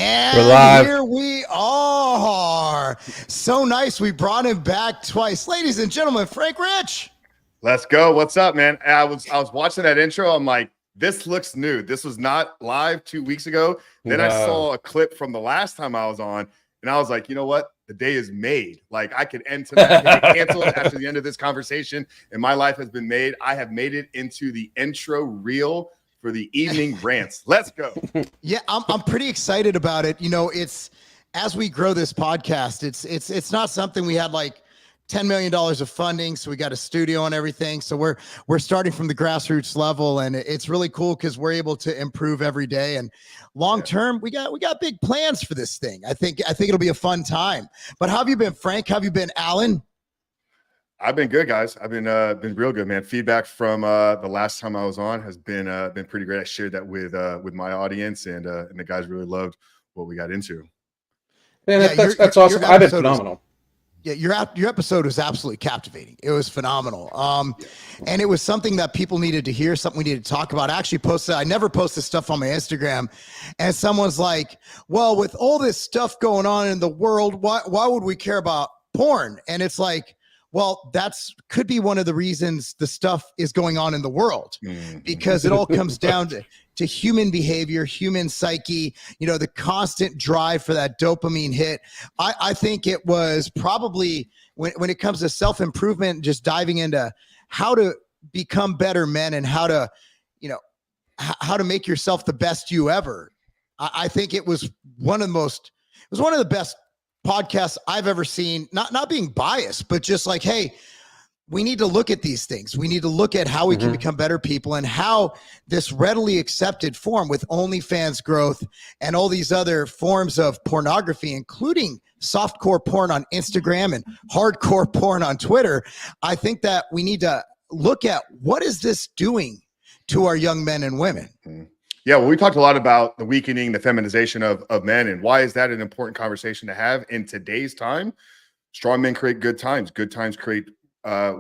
We're live. Here we are. So nice. We brought him back twice. Ladies and gentlemen, Frank Rich. Let's go. What's up, man? I was watching that intro. I'm like, this looks new. This was not live 2 weeks ago. Then I saw a clip from the last time I was on, and I was like, you know what? The day is made. Like, I could end tonight, get canceled after the end of this conversation, and my life has been made. I have made it into the intro reel for the evening rants. Let's go. Yeah, I'm pretty excited about it. You know, it's as we grow this podcast, it's not something we had like $10 million of funding, so we got a studio and everything. So we're starting from the grassroots level, and it's really cool because we're able to improve every day. And long term, we got big plans for this thing. I think it'll be a fun time. But how have you been, Frank? How have you been, Alan? I've been good, guys. I've been real good, man. Feedback from the last time I was on has been pretty great. I shared that with my audience, and the guys really loved what we got into. Man, that's awesome. I've been phenomenal. Your episode was absolutely captivating. It was phenomenal. And it was something that people needed to hear, something we needed to talk about. I actually posted, I never post this stuff on my Instagram. And someone's like, well, with all this stuff going on in the world, why would we care about porn? And it's like, well, could be one of the reasons the stuff is going on in the world, because it all comes down to human behavior, human psyche, you know, the constant drive for that dopamine hit. I think it was probably when it comes to self-improvement, just diving into how to become better men and how to, you know, how to make yourself the best you ever. I think it was one of the best podcasts I've ever seen, not being biased, but just like, hey, we need to look at these things. We need to look at how we can become better people, and how this readily accepted form with OnlyFans growth and all these other forms of pornography, including softcore porn on Instagram and hardcore porn on Twitter. I think that we need to look at what is this doing to our young men and women. Yeah, well, we talked a lot about the weakening, the feminization of men, and why is that an important conversation to have in today's time? Strong men create good times. Good times create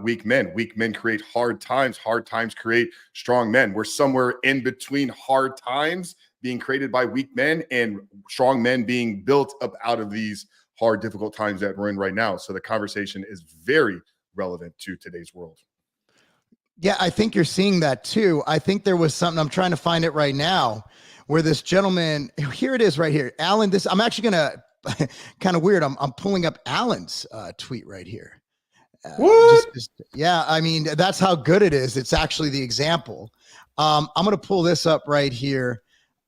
weak men. Weak men create hard times. Hard times create strong men. We're somewhere in between hard times being created by weak men and strong men being built up out of these hard, difficult times that we're in right now. So the conversation is very relevant to today's world. Yeah, I think you're seeing that too. I think there was something, I'm trying to find it right now, where this gentleman, here it is right here. Alan, I'm actually going to, kind of weird. I'm pulling up Alan's tweet right here. What? Yeah, I mean, that's how good it is. It's actually the example. I'm going to pull this up right here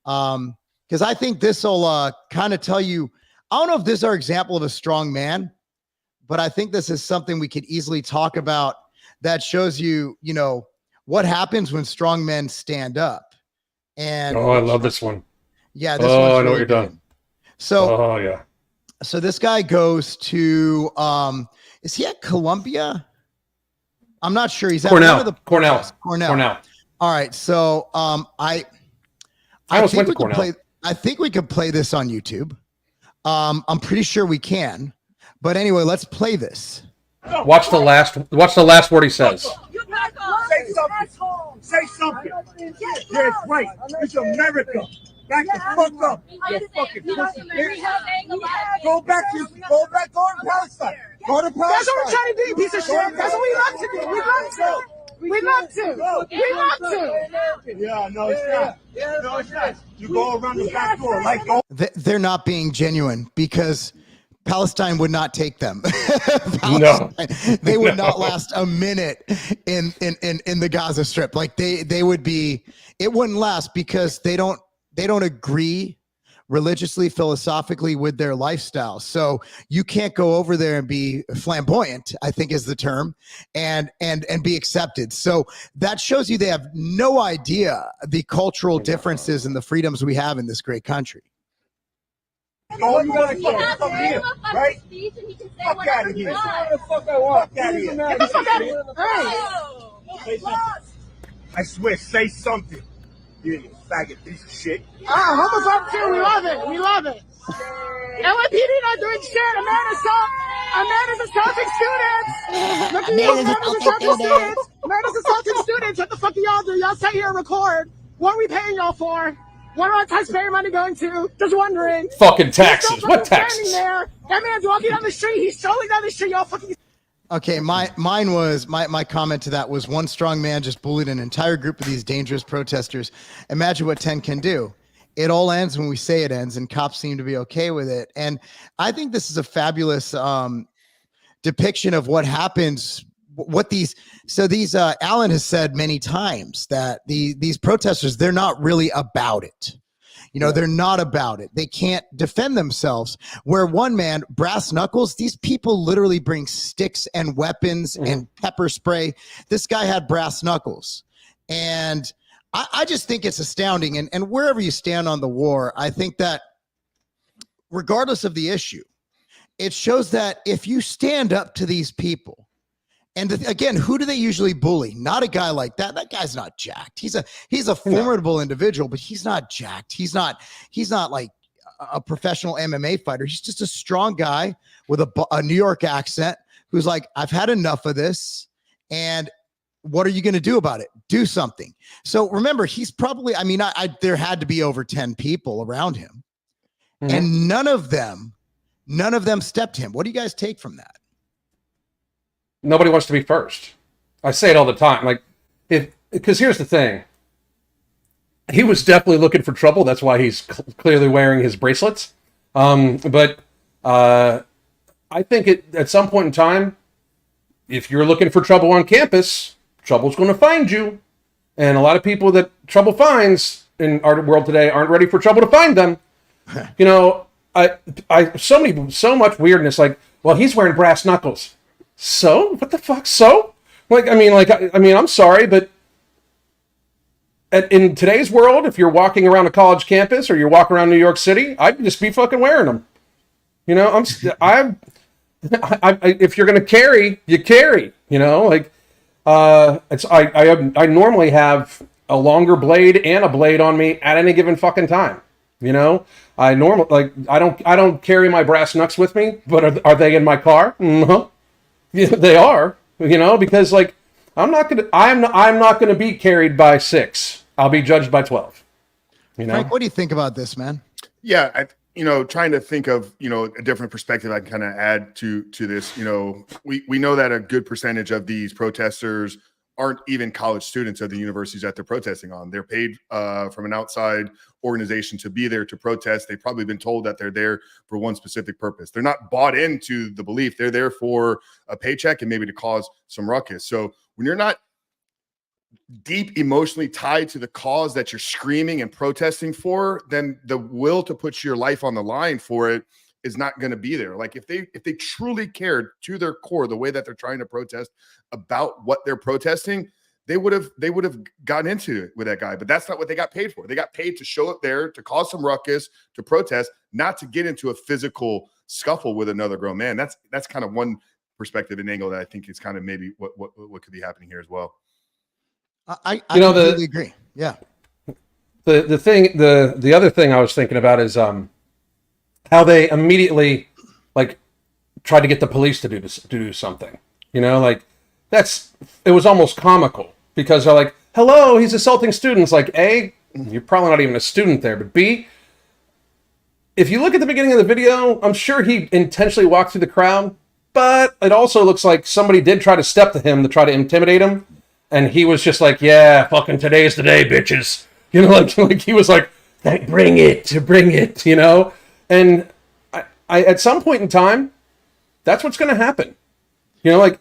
because I think this will kind of tell you, I don't know if this is our example of a strong man, but I think this is something we could easily talk about that shows you, you know, what happens when strong men stand up. And I love this one. Yeah. This I know really what you're good. done. So, yeah. So this guy goes to, is he at Columbia? I'm not sure. He's at Cornell. All right. So, I think we can play. I think we could play this on YouTube. I'm pretty sure we can. But anyway, let's play this. Watch the last word he says. Say something. Say something. Yes, right. It's America. Back the fuck up. You fucking pussy bitch. Go to Palestine. Go to Palestine. That's what we're trying to do, piece of shit. That's what we love to do. We love to. Yeah, no, it's not. No, it's not. You go around the back door like go. They're not being genuine because Palestine would not take them. No, they would not last a minute in the Gaza Strip. Like they would be. It wouldn't last because they don't agree religiously, philosophically with their lifestyle. So you can't go over there and be flamboyant, I think is the term, and be accepted. So that shows you they have no idea the cultural differences and the freedoms we have in this great country. All you want to come here, right? Fuck out of here. Fuck out of here. Get the fuck out of here. I swear, say something. You faggot piece of shit. Homophobe too. We love it. LAPD not doing shit. Amanda's assaulting students. Look at you, Amanda's assaulting students. Amanda's assaulting students. What the fuck do y'all do? Y'all sit here and record. What are we paying y'all for? What are taxpayer money going to? Just wondering. Fucking taxes. What Standing taxes? there. That man's walking down the street. He's strolling down the street. Y'all fucking. Okay, mine was my comment to that was one strong man just bullied an entire group of these dangerous protesters. Imagine what 10 can do. It all ends when we say it ends, and cops seem to be okay with it. And I think this is a fabulous depiction of what happens. Alan has said many times that these protesters, they're not really about it. They're not about it. They can't defend themselves. Where one man, brass knuckles, these people literally bring sticks and weapons and pepper spray. This guy had brass knuckles. And I just think it's astounding. And wherever you stand on the war, I think that regardless of the issue, it shows that if you stand up to these people, and again, who do they usually bully? Not a guy like that. That guy's not jacked. He's a formidable individual, but he's not jacked. He's not like a professional MMA fighter. He's just a strong guy with a New York accent who's like, I've had enough of this. And what are you going to do about it? Do something. So remember, he's probably, there had to be over 10 people around him, and none of them stepped him. What do you guys take from that? Nobody wants to be first. I say it all the time. Because here's the thing. He was definitely looking for trouble. That's why he's clearly wearing his bracelets. But I think at some point in time, if you're looking for trouble on campus, trouble's going to find you. And a lot of people that trouble finds in our world today aren't ready for trouble to find them. So much weirdness. Like, well, he's wearing brass knuckles. So what the fuck? So I'm sorry, but in today's world, if you're walking around a college campus or you're walking around New York City, I'd just be fucking wearing them. If you're gonna carry, you carry. I normally have a longer blade and a blade on me at any given fucking time. I don't carry my brass knucks with me, but are they in my car? Mm-hmm. Yeah, they are, because I'm not gonna be carried by 6. I'll be judged by 12. Frank, what do you think about this, man? Yeah, trying to think of a different perspective I can kind of add to this. We know that a good percentage of these protesters aren't even college students of the universities that they're protesting on. They're paid from an outside organization to be there to protest. They've probably been told that they're there for one specific purpose. They're not bought into the belief. They're there for a paycheck and maybe to cause some ruckus. So when you're not deep emotionally tied to the cause that you're screaming and protesting for, then the will to put your life on the line for it is not going to be there. Like if they truly cared to their core the way that they're trying to protest about what they're protesting, they would have gotten into it with that guy. But that's not what they got paid for. They got paid to show up there, to cause some ruckus, to protest, not to get into a physical scuffle with another grown man. That's kind of one perspective and angle that I think is kind of maybe what could be happening here as well. I completely agree. Yeah. The other thing I was thinking about is how they immediately tried to get the police to do something. It was almost comical because they're like, hello, he's assaulting students. Like, A, you're probably not even a student there, but B, if you look at the beginning of the video, I'm sure he intentionally walked through the crowd, but it also looks like somebody did try to step to him to try to intimidate him. And he was just like, yeah, fucking today's the day, bitches. Like he was like, bring it. And I at some point in time, that's what's going to happen. Mark's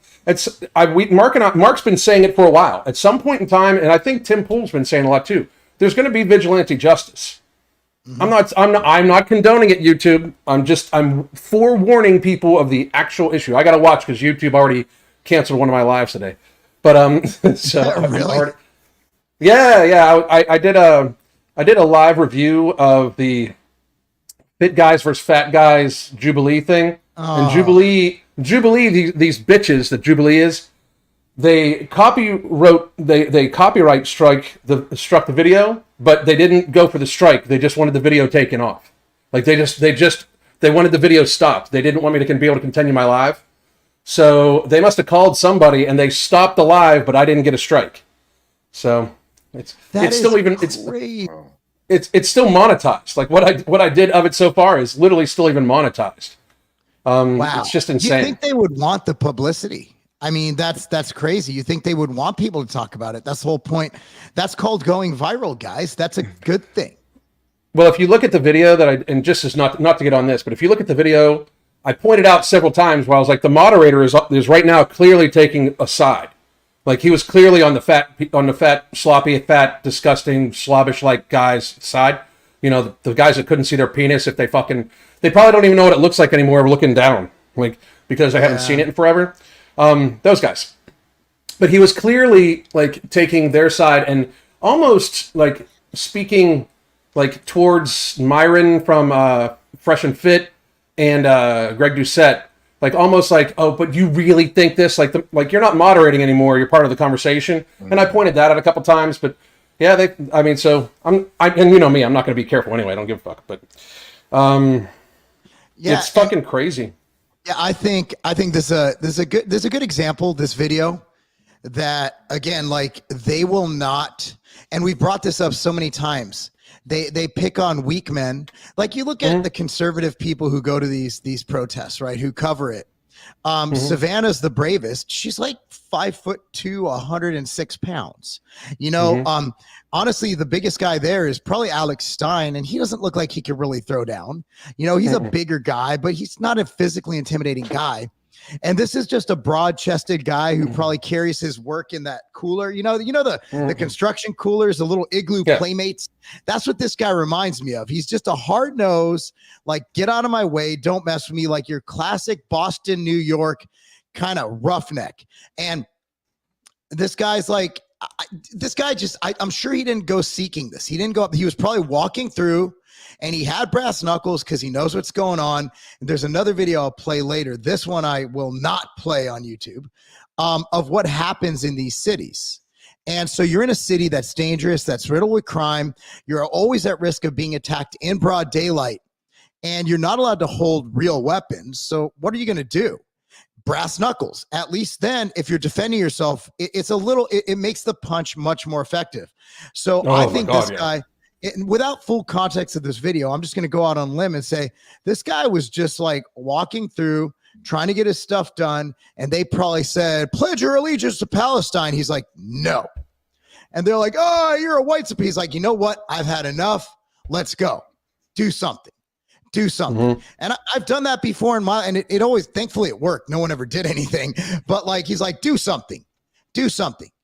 been saying it for a while. At some point in time, and I think Tim Pool's been saying a lot too, there's going to be vigilante justice. Mm-hmm. I'm not condoning it, YouTube. I'm forewarning people of the actual issue. I got to watch because YouTube already canceled one of my lives today. But so really? I did a live review of the Fit Guys versus Fat Guys Jubilee thing. Oh. And Jubilee, these bitches that Jubilee is, they copyright struck the video, but they didn't go for the strike. They just wanted the video taken off. Like they wanted the video stopped. They didn't want me to be able to continue my live. So they must have called somebody and they stopped the live, but I didn't get a strike. So it's crazy. it's still monetized. Like what I did of it so far is literally still even monetized. Wow. It's just insane. You think they would want the publicity? I mean, that's crazy. You think they would want people to talk about it? That's the whole point. That's called going viral, guys. That's a good thing. Well, if you look at the video and just as not to get on this, but if you look at the video, I pointed out several times where I was like, the moderator is right now clearly taking a side. Like he was clearly on the fat, sloppy, fat, disgusting, slobbish like guys side. You know, the guys that couldn't see their penis if they probably don't even know what it looks like anymore. We're looking down, like because they haven't seen it in forever. Those guys. But he was clearly like taking their side and almost like speaking like towards Myron from Fresh and Fit and Greg Doucette. Like almost like, oh, but you really think this? Like you're not moderating anymore. You're part of the conversation. Mm-hmm. And I pointed that out a couple times, but yeah, so and you know me, I'm not going to be careful anyway. I don't give a fuck. But it's fucking crazy. Yeah, I think this is a good example. This video that again, like they will not, and we've brought this up so many times. They pick on weak men. Like you look at the conservative people who go to these protests, right? Who cover it. Savannah's the bravest. She's like 5'2", 106 pounds. You know, honestly, the biggest guy there is probably Alex Stein, and he doesn't look like he could really throw down. You know, he's a bigger guy, but he's not a physically intimidating guy. And this is just a broad-chested guy who probably carries his work in that cooler. You know the construction coolers, the little igloo playmates. That's what this guy reminds me of. He's just a hard nose, like get out of my way, don't mess with me, like your classic Boston, New York kind of roughneck. And this guy's like, I'm sure he didn't go seeking this. He didn't go up. He was probably walking through. And he had brass knuckles because he knows what's going on. And there's another video I'll play later. This one I will not play on YouTube of what happens in these cities. And so you're in a city that's dangerous, that's riddled with crime. You're always at risk of being attacked in broad daylight. And you're not allowed to hold real weapons. So what are you going to do? Brass knuckles. At least then, if you're defending yourself, it makes the punch much more effective. So I think this guy... without full context of this video, I'm just going to go out on a limb and say this guy was just like walking through, trying to get his stuff done. And they probably said, pledge your allegiance to Palestine. He's like, no. And they're like, oh, you're a white supremacist. He's like, you know what? I've had enough. Let's go. Do something. And I've done that before and it always, thankfully it worked. No one ever did anything, but like, he's like, do something.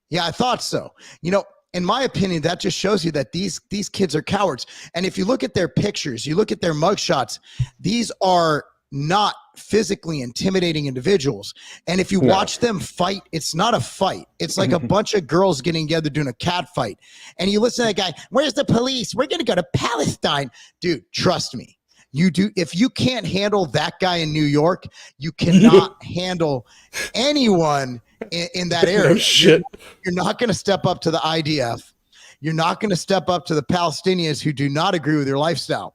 Yeah, I thought so. You know, in my opinion, that just shows you that these kids are cowards. And if you look at their pictures, you look at their mugshots, these are not physically intimidating individuals. And if you watch them fight, it's not a fight. It's like a bunch of girls getting together doing a cat fight. And you listen to that guy, where's the police? We're going to go to Palestine. Dude, trust me. You do. If you can't handle that guy in New York, you cannot handle anyone in that area. No shit. You're not going to step up to the IDF. You're not going to step up to the Palestinians who do not agree with your lifestyle.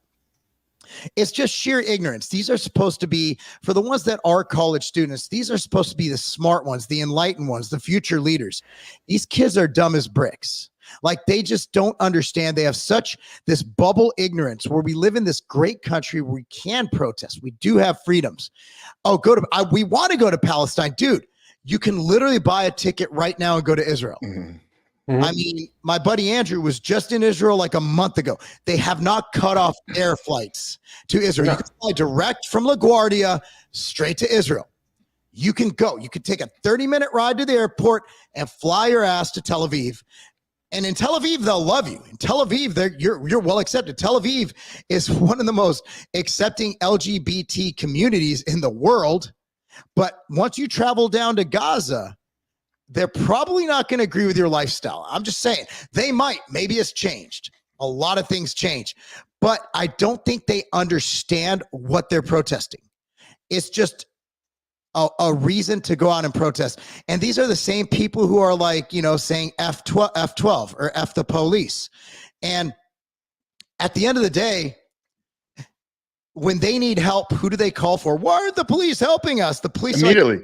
It's just sheer ignorance. These are supposed to be, for the ones that are college students, these are supposed to be the smart ones, the enlightened ones, the future leaders. These kids are dumb as bricks. Like they just don't understand. They have such this bubble ignorance where we live in this great country where we can protest. We do have freedoms. Oh, we want to go to Palestine. Dude, you can literally buy a ticket right now and go to Israel. I mean, my buddy Andrew was just in Israel like a month ago. They have not cut off air flights to Israel. You can fly direct from LaGuardia straight to Israel. You can go. You can take a 30-minute ride to the airport and fly your ass to Tel Aviv. And in Tel Aviv, they'll love you. In Tel Aviv, you're well accepted. Tel Aviv is one of the most accepting LGBT communities in the world. But once you travel down to Gaza, they're probably not going to agree with your lifestyle. I'm just saying. They might. Maybe it's changed. A lot of things change. But I don't think they understand what they're protesting. It's just a reason to go out and protest. And these are the same people who are like, you know, saying F12 or F the police. And at the end of the day, when they need help, who do they call for? Why aren't the police helping us? The police immediately.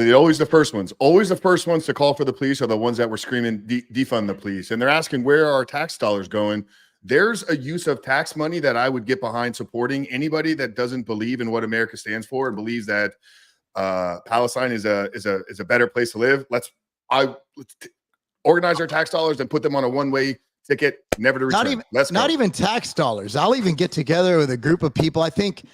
They're always the first ones. Always the first ones to call for the police are the ones that were screaming defund the police. And they're asking where are our tax dollars going there's a use of tax money that I would get behind supporting. Anybody that doesn't believe in what America stands for and believes that Palestine is a better place to live, let's organize our tax dollars and put them on a one-way ticket, never to return. Not even tax dollars. I'll even get together with a group of people. I think,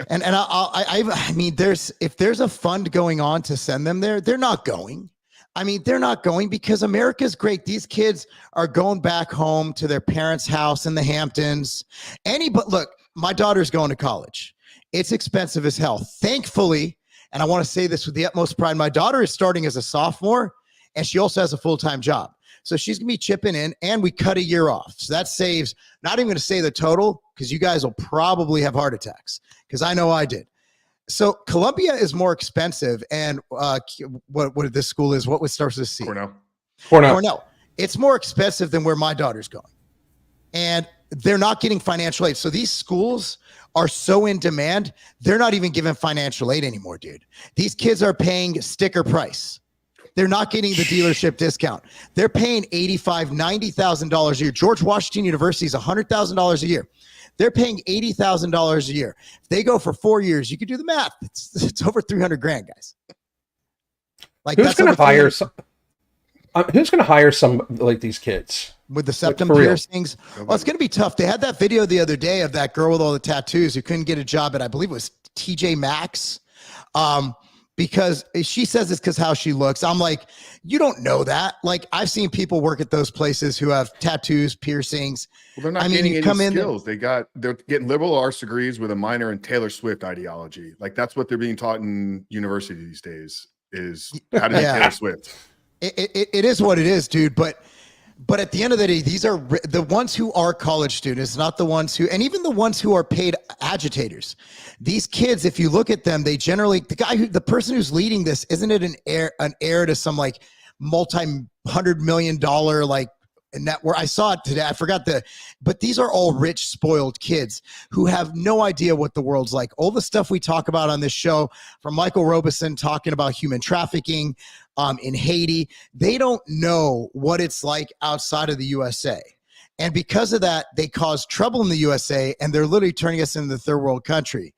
and I mean, if there's a fund going on to send them there, they're not going. I mean, they're not going because America's great. These kids are going back home to their parents' house in the Hamptons. But look, my daughter's going to college. It's expensive as hell. Thankfully, and I want to say this with the utmost pride, my daughter is starting as a sophomore, and she also has a full-time job. So she's going to be chipping in, and we cut a year off. So that saves, not even going to say the total, because you guys will probably have heart attacks, because I know I did. So Columbia is more expensive, and what this school is, what starts with C? Cornell. It's more expensive than where my daughter's going. And they're not getting financial aid. So these schools are so in demand, they're not even giving financial aid anymore, dude. These kids are paying sticker price. They're not getting the dealership discount. They're paying $85,000, $90,000 a year. George Washington University is $100,000 a year. They're paying $80,000 a year. If they go for 4 years, you can do the math. It's over $300,000, guys. Like, who's going to hire some? Who's going to hire some like these kids with the septum piercings? Well, it's going to be tough. They had that video the other day of that girl with all the tattoos who couldn't get a job at, I believe it was TJ Maxx. Because she says it's because how she looks. I'm like, you don't know that. Like, I've seen people work at those places who have tattoos, piercings. Well, they're not getting any skills. They're getting liberal arts degrees with a minor in Taylor Swift ideology. Like, that's what they're being taught in university these days, is how to be Taylor Swift. It is what it is, dude. But at the end of the day, these are the ones who are college students, not the ones who, and even the ones who are paid agitators. These kids, if you look at them, they generally, the person who's leading this, isn't it an heir to some like multi-$100 million like network? I saw it today. I forgot but these are all rich, spoiled kids who have no idea what the world's like. All the stuff we talk about on this show, from Michael Robeson talking about human trafficking in Haiti, they don't know what it's like outside of the USA. And because of that, they cause trouble in the USA, and they're literally turning us into the third world country.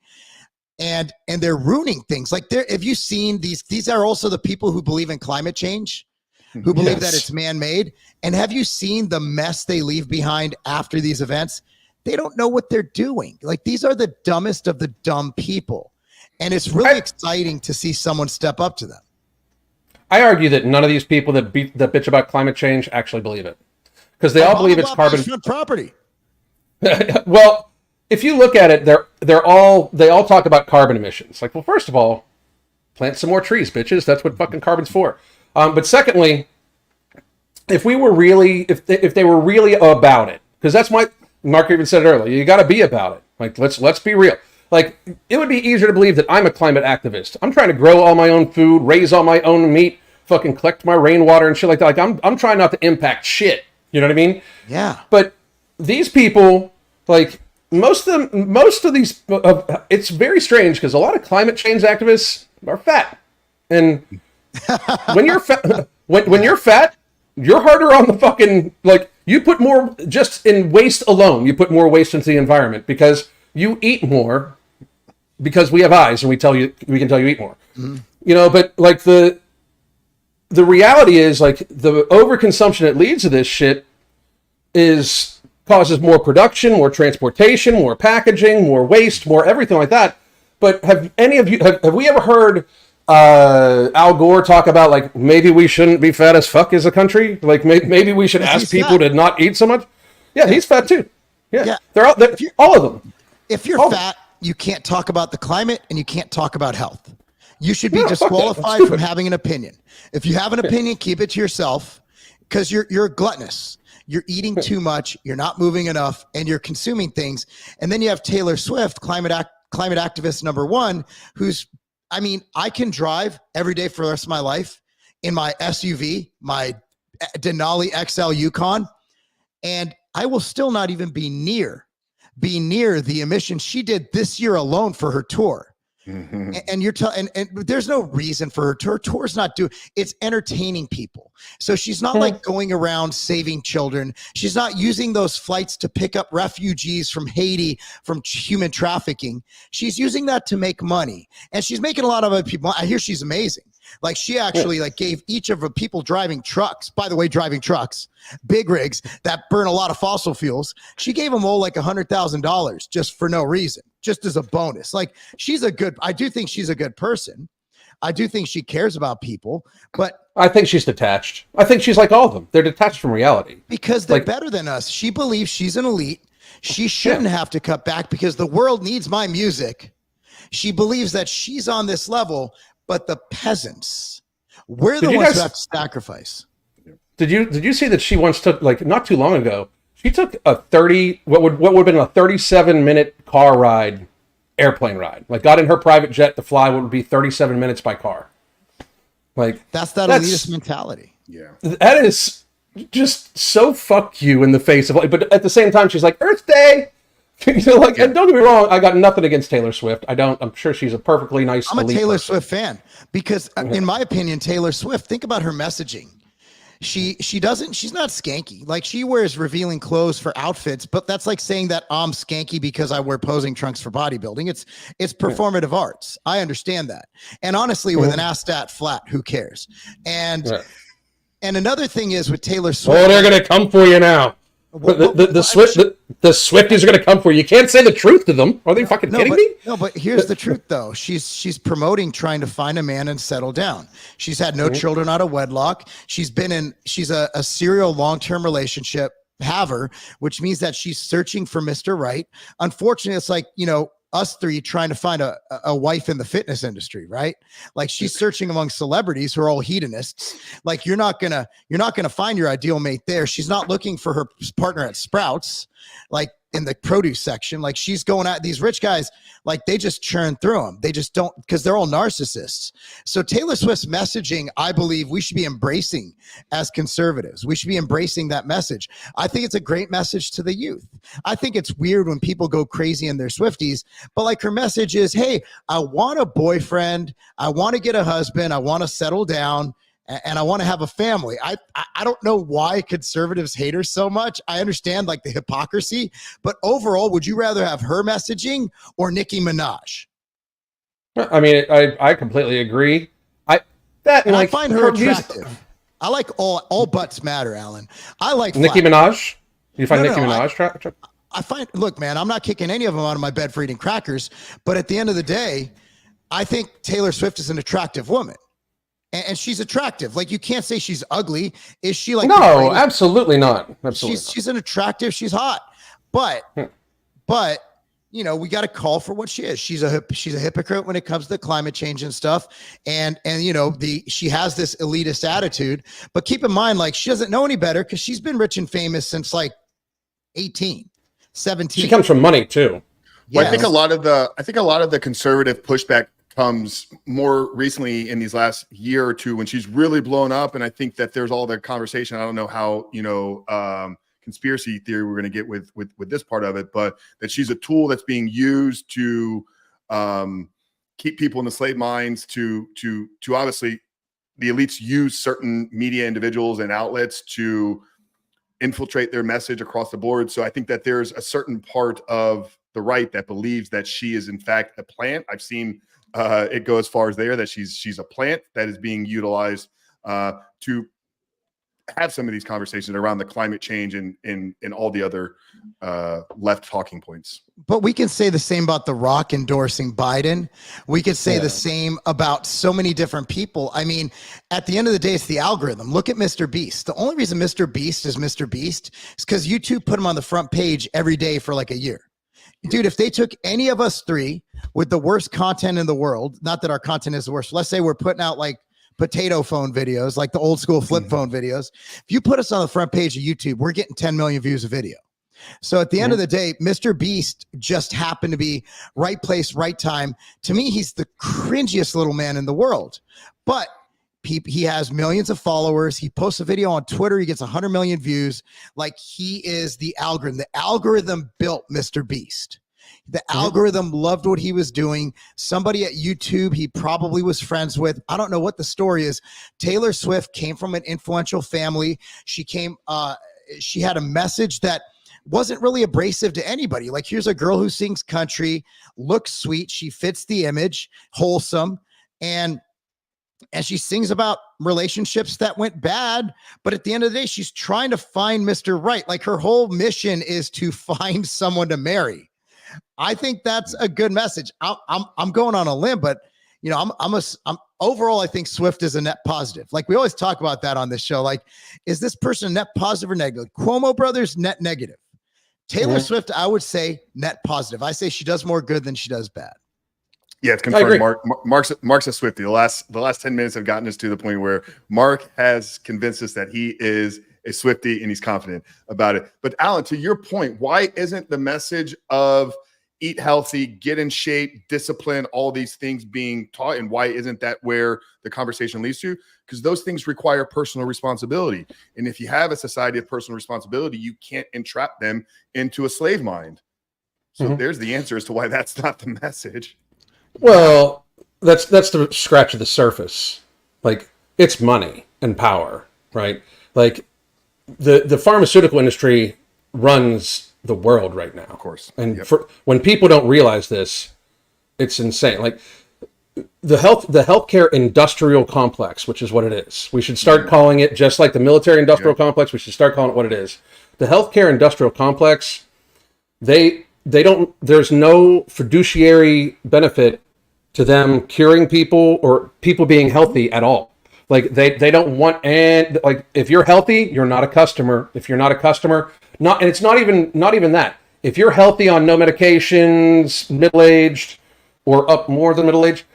And they're ruining things. Like, have you seen these are also the people who believe in climate change, who believe that it's man-made. And have you seen the mess they leave behind after these events? They don't know what they're doing. Like, these are the dumbest of the dumb people. And it's really exciting to see someone step up to them. I argue that none of these people that bitch about climate change actually believe it, because they all believe it's carbon property. Well, if you look at it, they all talk about carbon emissions. Like, well, first of all, plant some more trees, bitches. That's what fucking carbon's for. But secondly, if they were really about it, because that's what Mark even said earlier, you got to be about it. Like, let's be real. Like, it would be easier to believe that I'm a climate activist. I'm trying to grow all my own food, raise all my own meat, fucking collect my rainwater and shit like that. Like, I'm trying not to impact shit. You know what I mean? Yeah. But these people, like, most of these, it's very strange because a lot of climate change activists are fat, and when you're fat, when you're fat, you're harder on the fucking, like, you put more just in waste alone. You put more waste into the environment because you eat more, because we have eyes and we can tell you eat more. Mm-hmm. You know, but like the reality is, like, the overconsumption that leads to this shit causes more production, more transportation, more packaging, more waste, more everything like that. But have we ever heard Al Gore talk about, like, maybe we shouldn't be fat as fuck as a country? Like, maybe we should ask people to not eat so much? Yeah, he's fat too. Yeah. They're all of them. If you're fat, you can't talk about the climate and you can't talk about health. You should be disqualified from having an opinion. If you have an opinion, keep it to yourself, because you're gluttonous. You're eating too much. You're not moving enough, and you're consuming things. And then you have Taylor Swift, climate activist number one, who's, I mean, I can drive every day for the rest of my life in my SUV, my Denali XL Yukon, and I will still not even be near the emissions she did this year alone for her tour. And you're telling, and there's no reason for her tour. Tour's not doing, it's entertaining people. So she's not like going around saving children. She's not using those flights to pick up refugees from Haiti from human trafficking. She's using that to make money, and she's making a lot of other people. I hear she's amazing. Like she actually like gave each of the people driving trucks, by the way, driving trucks, big rigs that burn a lot of fossil fuels. She gave them all like $100,000 just for no reason, just as a bonus. Like I do think she's a good person. I do think she cares about people, but I think she's detached. I think she's like all of them. They're detached from reality. Because they're better than us. She believes she's an elite. She shouldn't have to cut back because the world needs my music. She believes that she's on this level, but the peasants, we're the ones who have to sacrifice. Did you see that she once took, like not too long ago, she took a what would have been a 37-minute car ride, airplane ride. Like got in her private jet to fly what would be 37 minutes by car. Like that's elitist mentality. Yeah. That is just so fuck you in the face of, like, but at the same time she's like Earth Day. You know, like, and don't get me wrong, I got nothing against Taylor Swift. I'm sure she's a perfectly nice. I'm a Taylor Swift fan because, in my opinion, Taylor Swift. Think about her messaging. She's not skanky. Like she wears revealing clothes for outfits, but that's like saying that I'm skanky because I wear posing trunks for bodybuilding. It's performative arts. I understand that. And honestly, with an ass stat flat, who cares? And another thing is with Taylor Swift. Oh, they're gonna come for you now. The Swifties are going to come for you. You can't say the truth to them. Are they fucking kidding me? No, but here's the truth, though. She's promoting trying to find a man and settle down. She's had no children out of wedlock. She's a serial long-term relationship haver, which means that she's searching for Mr. Right. Unfortunately, it's like, us three trying to find a wife in the fitness industry, right? Like she's searching among celebrities who are all hedonists. Like you're not gonna find your ideal mate there. She's not looking for her partner at Sprouts, like in the produce section. Like she's going at these rich guys, like they just churn through them. They just don't, because they're all narcissists. So Taylor Swift's messaging, I believe we should be embracing as conservatives. We should be embracing that message. I think it's a great message to the youth. I think it's weird when people go crazy in their Swifties, but like her message is, hey, I want a boyfriend. I want to get a husband. I want to settle down. And I want to have a family. I don't know why conservatives hate her so much. I understand like the hypocrisy, but overall, would you rather have her messaging or Nicki Minaj? I mean, I completely agree. I find her attractive. I like all butts matter, Alan. I like Nicki Minaj. You find Nicki Minaj attractive? Look, man, I'm not kicking any of them out of my bed for eating crackers, but at the end of the day, I think Taylor Swift is an attractive woman. And she's attractive. Like you can't say she's ugly. Is she like? No, absolutely not. Absolutely. She's an attractive. She's hot, but we got to call for what she is. She's a hypocrite when it comes to climate change and stuff. And she has this elitist attitude. But keep in mind, like she doesn't know any better because she's been rich and famous since like 18, 17. She comes from money too. Well, I think a lot of the conservative pushback comes more recently in these last year or two when she's really blown up. And I think that there's all the conversation. I don't know how, conspiracy theory we're going to get with this part of it, but that she's a tool that's being used to keep people in the slave minds to obviously the elites use certain media individuals and outlets to infiltrate their message across the board. So I think that there's a certain part of the right that believes that she is in fact a plant. I've seen it go as far as there that she's a plant that is being utilized to have some of these conversations around the climate change and all the other left talking points. But we can say the same about The Rock endorsing Biden. We could say the same about so many different people. I mean, at the end of the day, it's the algorithm. Look at Mr. Beast. The only reason Mr. Beast is Mr. Beast is because YouTube put him on the front page every day for like a year. Dude, if they took any of us three with the worst content in the world, not that our content is the worst, let's say we're putting out like potato phone videos, like the old school flip phone videos. If you put us on the front page of YouTube, we're getting 10 million views a video. So at the end of the day, Mr. Beast just happened to be right place, right time. To me, he's the cringiest little man in the world. But he has millions of followers. He posts a video on Twitter. He gets 100 million views. Like he is the algorithm. The algorithm built Mr. Beast. The algorithm loved what he was doing. Somebody at YouTube he probably was friends with. I don't know what the story is. Taylor Swift came from an influential family. She had a message that wasn't really abrasive to anybody. Like, here's a girl who sings country, looks sweet, she fits the image, wholesome, and she sings about relationships that went bad, but at the end of the day, she's trying to find Mr. Right. Like, her whole mission is to find someone to marry. I think that's a good message. I'm going on a limb, but you know, I'm overall, I think Swift is a net positive. Like, we always talk about that on this show. Like, is this person a net positive or negative? Cuomo brothers, net negative. Taylor Swift, I would say net positive. I say she does more good than she does bad. Yeah, it's confirmed. Mark's a Swiftie. The last 10 minutes have gotten us to the point where Mark has convinced us that he is a Swiftie and he's confident about it. But Alan, to your point, why isn't the message of eat healthy, get in shape, discipline, all these things being taught? And why isn't that where the conversation leads to? Because those things require personal responsibility. And if you have a society of personal responsibility, you can't entrap them into a slave mind. So there's the answer as to why that's not the message. Well, that's the scratch of the surface. Like, it's money and power, right? Like, the pharmaceutical industry runs the world right now. Of course. And when people don't realize this, it's insane. Like, the healthcare industrial complex, which is what it is. We should start calling it, just like the military industrial complex, we should start calling it what it is. The healthcare industrial complex, there's no fiduciary benefit to them curing people or people being healthy at all. Like, they don't want, and like, if you're healthy, you're not a customer. If you're not a customer, and it's not even that. If you're healthy on no medications, middle-aged or up more than middle-aged,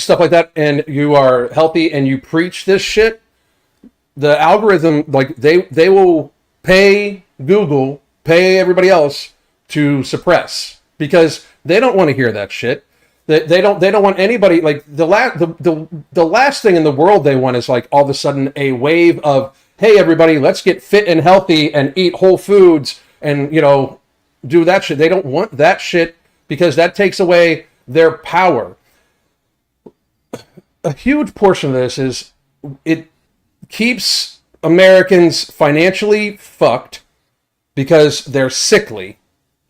stuff like that, and you are healthy and you preach this shit, the algorithm, like, they will pay Google, pay everybody else to suppress, because they don't want to hear that shit. They don't want anybody, like, the last thing in the world they want is, like, all of a sudden a wave of, hey everybody, let's get fit and healthy and eat whole foods and, you know, do that shit. They don't want that shit because that takes away their power. A huge portion of this is it keeps Americans financially fucked because they're sickly,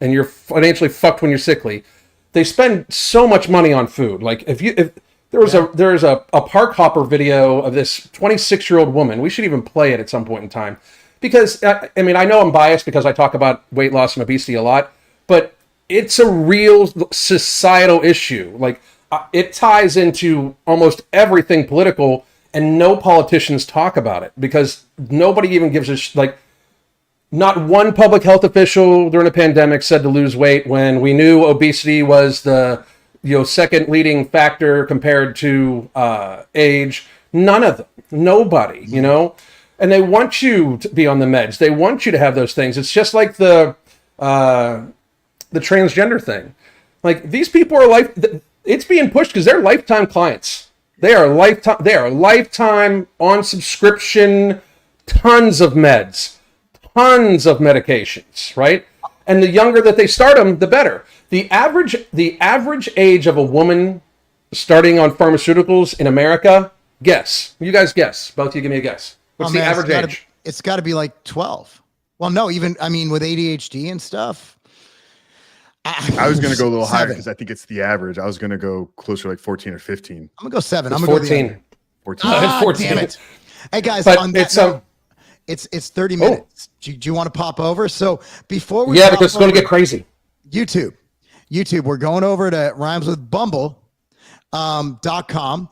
and you're financially fucked when you're sickly. They spend so much money on food. Like, if there was a park hopper video of this 26-year-old woman. We should even play it at some point in time, because I mean, I know I'm biased because I talk about weight loss and obesity a lot, but it's a real societal issue. Like, it ties into almost everything political, and no politicians talk about it because nobody even gives a like. Not one public health official during the pandemic said to lose weight when we knew obesity was the second leading factor compared to age. None of them. Nobody. And they want you to be on the meds. They want you to have those things. It's just like the transgender thing. Like, these people are it's being pushed because they're lifetime clients. They are lifetime on subscription, tons of meds. Tons of medications, right? And the younger that they start them, the better. The average age of a woman starting on pharmaceuticals in America, guess. You guys guess. Both of you give me a guess. What's the average age? It's got to be like 12. Well, no, even, I mean, with ADHD and stuff. I was going to go a little higher because I think it's the average. I was going to go closer to like 14 or 15. I'm going to go 7. It's I'm going to 14. go 14. Ah, 14. damn it. Hey, guys, but on that note, it's 30 minutes. Do you want to pop over? So before we because it's going to get crazy. YouTube, we're going over to rhymeswithbumble.com.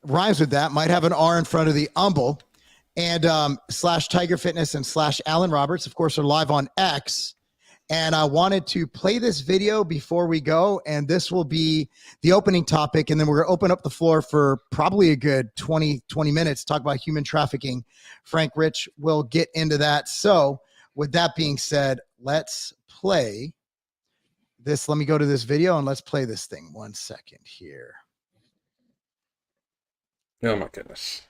Rhymes with that, might have an R in front of the umble, and / Tiger Fitness and / Alan Roberts, of course, are live on X. And I wanted to play this video before we go, and this will be the opening topic, and then we're going to open up the floor for probably a good 20 minutes, talk about human trafficking. Frank Rich will get into that. So with that being said, let's play this. Let me go to this video, and let's play this thing. 1 second here. Oh, my goodness.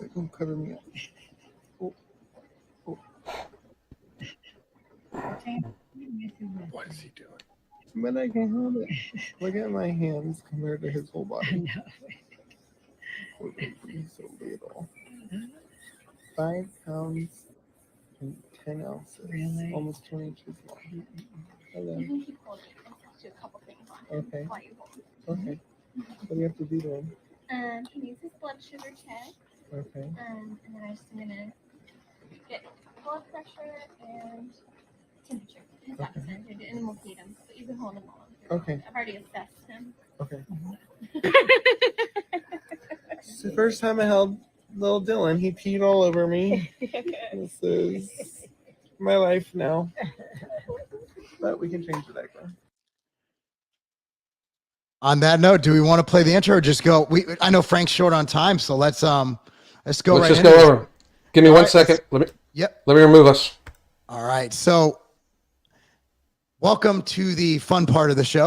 like, oh, cover me up. Oh. Oh. What is he doing? But I can help it. Look at my hands compared to his whole body. Poor baby, he's so little. 5 pounds and 10 ounces. Really? Almost 20 inches long. Hello. You can keep holding. I'll text you a couple things on him Okay. while you hold him. Okay. What do you have to do to him? He needs his blood sugar check. Okay. And then I just am gonna get blood pressure and temperature. His appetite, and then we'll feed him. But you can hold him all. Okay. I've already assessed him. Okay. It's the first time I held little Dylan. He peed all over me. This is my life now. But we can change the diaper. On that note, do we want to play the intro or just go? I know Frank's short on time, so let's go Let's right just into go it. over. Give me All one right, second. Let me remove us. All right. So welcome to the fun part of the show.